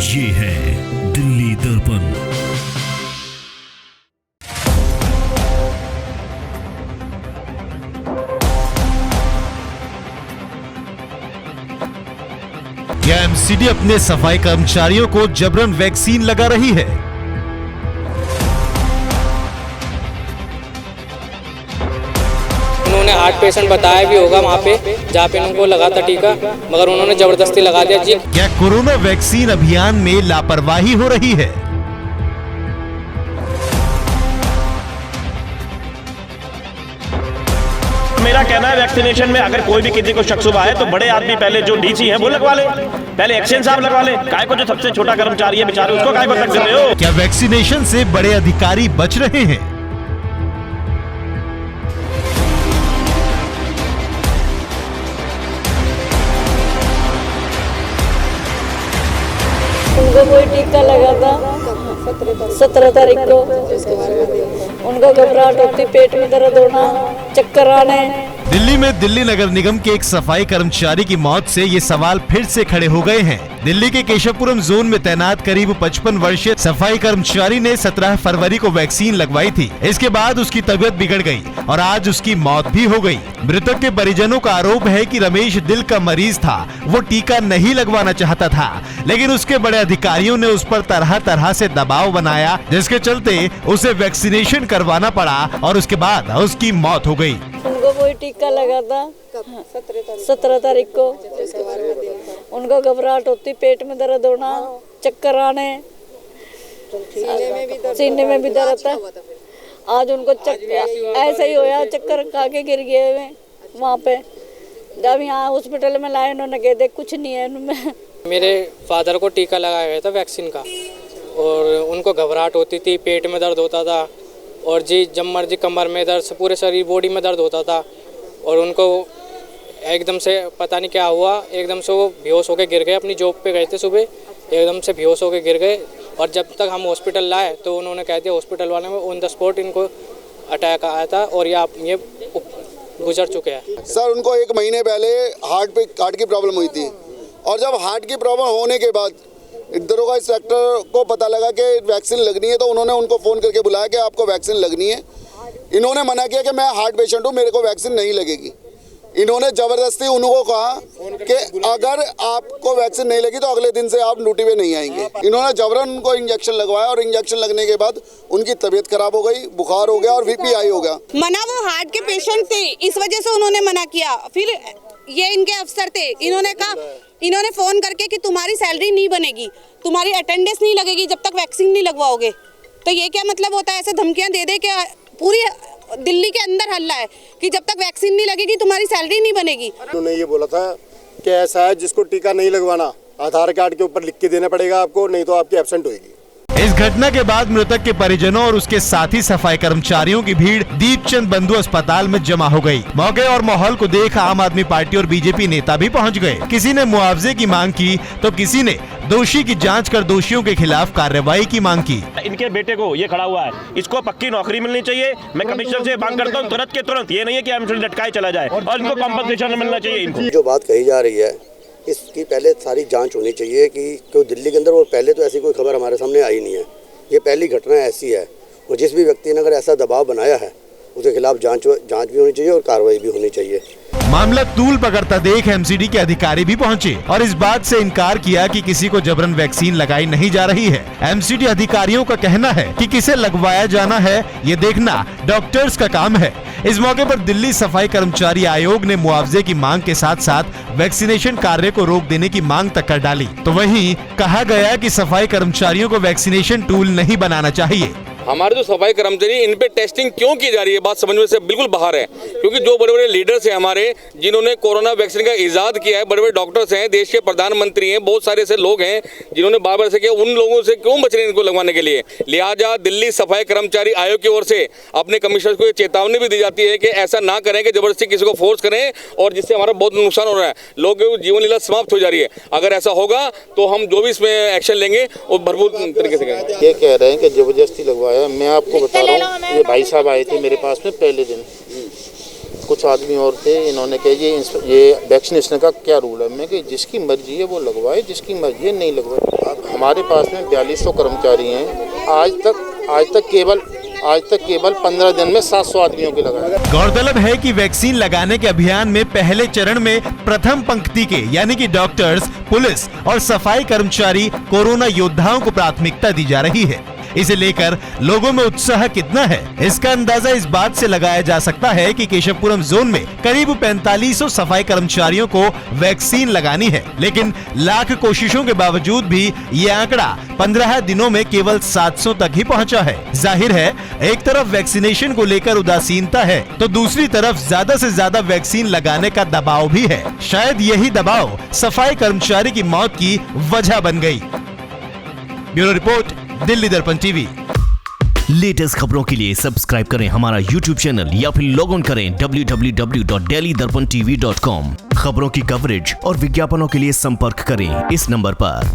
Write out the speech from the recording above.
ये है दिल्ली दर्पण। क्या एमसीडी अपने सफाई कर्मचारियों को जबरन वैक्सीन लगा रही है? उन्होंने हार्ट पेशेंट बताया भी होगा वहाँ पे जहाँ पे उनको लगा था टीका, मगर उन्होंने जबरदस्ती लगा दिया जी। क्या कोरोना वैक्सीन अभियान में लापरवाही हो रही है? मेरा कहना है वैक्सीनेशन में अगर कोई भी किसी को शक शुबा है तो बड़े आदमी पहले जो डीसी है वो लगवा ले, पहले एक्शन साहब लगवा ले। काय को जो सबसे छोटा कर्मचारी है बेचारे उसको काय बतक देते हो? क्या वैक्सीनेशन से बड़े अधिकारी बच रहे हैं? उनको कोई टीका लगा था 17 तारीख को। उनको घबराहट होती, पेट में दर्द होना, चक्कर आने। दिल्ली में दिल्ली नगर निगम के एक सफाई कर्मचारी की मौत से ये सवाल फिर से खड़े हो गए हैं। दिल्ली के केशवपुरम जोन में तैनात करीब 55 वर्षीय सफाई कर्मचारी ने 17 फरवरी को वैक्सीन लगवाई थी। इसके बाद उसकी तबीयत बिगड़ गई और आज उसकी मौत भी हो गई। मृतक के परिजनों का आरोप है कि रमेश दिल का मरीज था, वो टीका नहीं लगवाना चाहता था, लेकिन उसके बड़े अधिकारियों ने उस पर तरह तरह से दबाव बनाया, जिसके चलते उसे वैक्सीनेशन करवाना पड़ा और उसके बाद उसकी मौत हो गई। उनको कोई टीका लगा था 17 तारीख को। उनको घबराहट होती, पेट में दर्द होना, चक्कर आने, सीने में भी दर्द था। आज उनको ऐसा ही होया, चक्कर खा के गिर गए वहाँ पे। जब यहाँ हॉस्पिटल में लाए उन्होंने कह दे कुछ नहीं है उनमें। मेरे फादर को टीका लगाया गया था वैक्सीन का और उनको घबराहट होती थी, पेट में दर्द होता था और जी जब मर्जी कमर में दर्द, पूरे शरीर बॉडी में दर्द होता था। और उनको एकदम से पता नहीं क्या हुआ, एकदम से वो बेहोश होकर गिर गए। अपनी जॉब पे गए थे सुबह, एकदम से बेहोश होकर गिर गए और जब तक हम हॉस्पिटल लाए तो उन्होंने कह दिया हॉस्पिटल वाले में ऑन द स्पॉट इनको अटैक आया था और ये गुजर चुके हैं। सर उनको 1 महीने पहले हार्ट की प्रॉब्लम हुई थी और जब हार्ट की प्रॉब्लम होने के बाद दरोगा इंस्पेक्टर को पता लगा कि वैक्सीन लगनी है तो उन्होंने उनको फ़ोन करके बुलाया कि आपको वैक्सीन लगनी है। इन्होंने मना किया कि मैं हार्ट पेशेंट हूँ, मेरे को वैक्सीन नहीं लगेगी। इन्होंने ज़बरदस्ती उनको कहा कि अगर आपको वैक्सीन नहीं लगी तो अगले दिन से आप ड्यूटी पे नहीं आएंगे। इन्होंने जबरन उनको इंजेक्शन लगवाया और इंजेक्शन लगने के बाद उनकी तबीयत खराब हो गई, बुखार हो गया और बीपी हाई हो गया। मना वो हार्ट के पेशेंट थे, इस वजह से उन्होंने मना किया। फिर ये इनके अफसर थे, इन्होंने कहा, इन्होंने फ़ोन करके कि तुम्हारी सैलरी नहीं बनेगी, तुम्हारी अटेंडेंस नहीं लगेगी जब तक वैक्सीन नहीं लगवाओगे। तो ये क्या मतलब होता है? ऐसे धमकियां दे दे कि पूरी दिल्ली के अंदर हल्ला है कि जब तक वैक्सीन नहीं लगेगी तुम्हारी सैलरी नहीं बनेगी। उन्होंने ये बोला था कि ऐसा है जिसको टीका नहीं लगवाना आधार कार्ड के ऊपर लिख के देना पड़ेगा आपको, नहीं तो आपकी एब्सेंट होगी। इस घटना के बाद मृतक के परिजनों और उसके साथी सफाई कर्मचारियों की भीड़ दीपचंद बंधु अस्पताल में जमा हो गई। मौके और माहौल को देख आम आदमी पार्टी और बीजेपी नेता भी पहुंच गए। किसी ने मुआवजे की मांग की तो किसी ने दोषी की जांच कर दोषियों के खिलाफ कार्रवाई की मांग की। इनके बेटे को ये खड़ा हुआ है, इसको पक्की नौकरी मिलनी चाहिए। मैं कमिश्नर से मांग करता हूँ तुरंत के तुरंत, ये नहीं है कि हम लटकाए चला जाए और इनको कॉम्पनसेशन मिलना चाहिए। इनको जो बात कही जा रही है इसकी पहले सारी जांच होनी चाहिए कि क्यों दिल्ली के अंदर, वो पहले तो ऐसी कोई खबर हमारे सामने आई नहीं है। ये पहली घटना ऐसी है और जिस भी व्यक्ति ने अगर ऐसा दबाव बनाया है उसके खिलाफ जांच भी होनी चाहिए और कार्रवाई भी होनी चाहिए। मामला तूल पकड़ता देख एमसीडी के अधिकारी भी पहुंचे और इस बात से इनकार किया कि किसी को जबरन वैक्सीन लगाई नहीं जा रही है। एमसीडी अधिकारियों का कहना है कि किसे लगवाया जाना है ये देखना डॉक्टर्स का काम है। इस मौके पर दिल्ली सफाई कर्मचारी आयोग ने मुआवजे की मांग के साथ साथ वैक्सीनेशन कार्य को रोक देने की मांग तक कर डाली। तो वहीं कहा गया कि सफाई कर्मचारियों को वैक्सीनेशन टूल नहीं बनाना चाहिए। हमारे जो सफाई कर्मचारी इन पे टेस्टिंग क्यों की जा रही है, बात समझ में से बिल्कुल बाहर है। क्योंकि जो बड़े बड़े लीडर्स हैं हमारे, जिन्होंने कोरोना वैक्सीन का इजाद किया है, बड़े बड़े डॉक्टर्स हैं, देश के प्रधानमंत्री हैं, बहुत सारे ऐसे लोग हैं जिन्होंने बार बार से किया, उन लोगों से क्यों बच रहे हैं इनको लगवाने के लिए। लिहाजा दिल्ली सफाई कर्मचारी आयोग की ओर से अपने कमिश्नर को चेतावनी भी दी जाती है कि ऐसा ना करें कि जबरदस्ती किसी को फोर्स करें और जिससे हमारा बहुत नुकसान हो रहा है, लोगों की जीवन लीला समाप्त हो जा रही है। अगर ऐसा होगा तो हम जो भी इसमें एक्शन लेंगे वो भरपूर तरीके से करेंगे। ये कह रहे हैं कि जबरदस्ती लगवाया। मैं आपको बता रहा हूँ, ये भाई साहब आए थे मेरे पास में पहले दिन, कुछ आदमी और थे, इन्होंने कहा ये वैक्सीनेशन का क्या रूल है। मैं कि जिसकी मर्जी है वो लगवाए, जिसकी मर्जी है नहीं लगवाए। हमारे पास में 4200 कर्मचारी हैं, आज तक केवल 15 दिन में 700 आदमियों के लगाए। गौरतलब है कि वैक्सीन लगाने के अभियान में पहले चरण में प्रथम पंक्ति के यानी कि डॉक्टर्स, पुलिस और सफाई कर्मचारी कोरोना योद्धाओं को प्राथमिकता दी जा रही है। इसे लेकर लोगों में उत्साह कितना है, इसका अंदाजा इस बात से लगाया जा सकता है कि केशवपुरम जोन में करीब 4500 सफाई कर्मचारियों को वैक्सीन लगानी है, लेकिन लाख कोशिशों के बावजूद भी ये आंकड़ा 15 दिनों में केवल 700 तक ही पहुंचा है। जाहिर है, एक तरफ वैक्सीनेशन को लेकर उदासीनता है, तो दूसरी तरफ ज्यादा से ज्यादा वैक्सीन लगाने का दबाव भी है। शायद यही दबाव सफाई कर्मचारी की मौत की वजह बन गई। ब्यूरो रिपोर्ट, दिल्ली दर्पण टीवी। लेटेस्ट खबरों के लिए सब्सक्राइब करें हमारा YouTube चैनल या फिर लॉग ऑन करें www.delhidarpantv.com। खबरों की कवरेज और विज्ञापनों के लिए संपर्क करें इस नंबर पर।